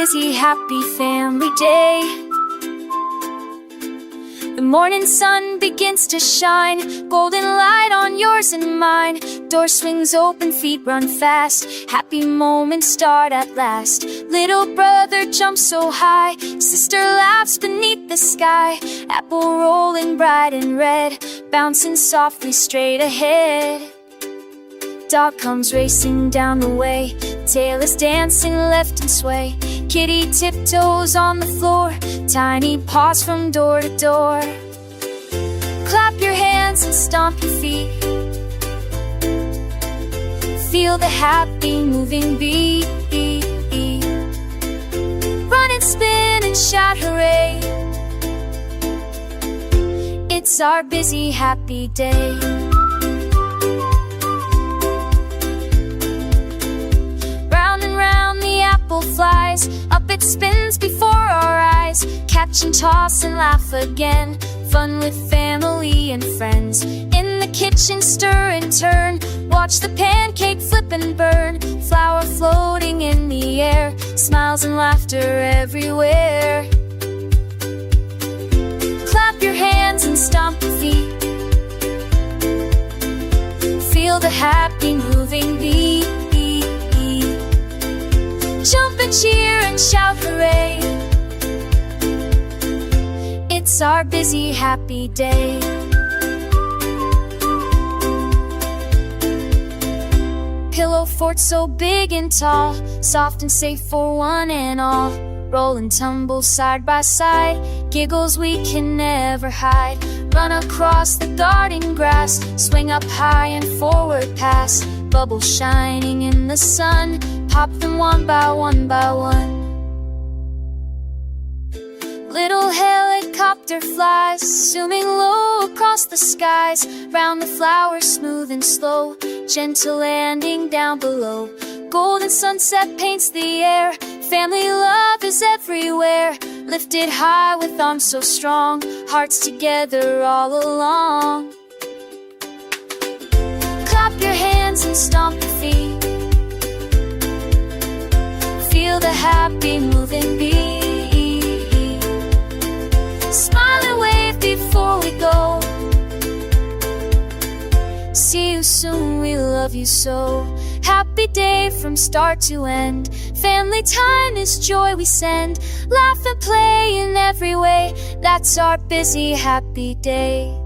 busy, happy family day. The morning sun begins to shine, golden light on yours and mine. Door swings open, feet run fast, happy moments start at last. Little brother jumps so high, sister laughs beneath the sky. Apple rolling bright and red, bouncing softly straight ahead. Dog comes racing down the way, tail is dancing left and sway. Kitty tiptoes on the floor, tiny paws from door to door. Clap your hands and stomp your feet, feel the happy moving beat. Run and spin and shout hooray, it's our busy happy day. Flies, up it spins before our eyes. Catch and toss and laugh again, fun with family and friends. In the kitchen stir and turn, watch the pancake flip and burn. Flour floating in the air, smiles and laughter everywhere. Clap your hands and stomp your feet, feel the happy moving beat. Jump and cheer and shout hooray, it's our busy happy day. Pillow fort so big and tall, soft and safe for one and all. Roll and tumble side by side, giggles we can never hide. Run across the garden grass, swing up high and forward pass. Bubbles shining in the sun, pop them one by one by one. Little helicopter flies, zooming low across the skies. Round the flowers smooth and slow, gentle landing down below. Golden sunset paints the air, family love is everywhere. Lifted high with arms so strong, hearts together all along. Clap your hands and stomp your feet, feel the happy moving beat. Smile and wave before we go, see you soon, we love you so. Happy day from start to end, family time is joy we send. Laugh and play in every way, that's our busy happy day.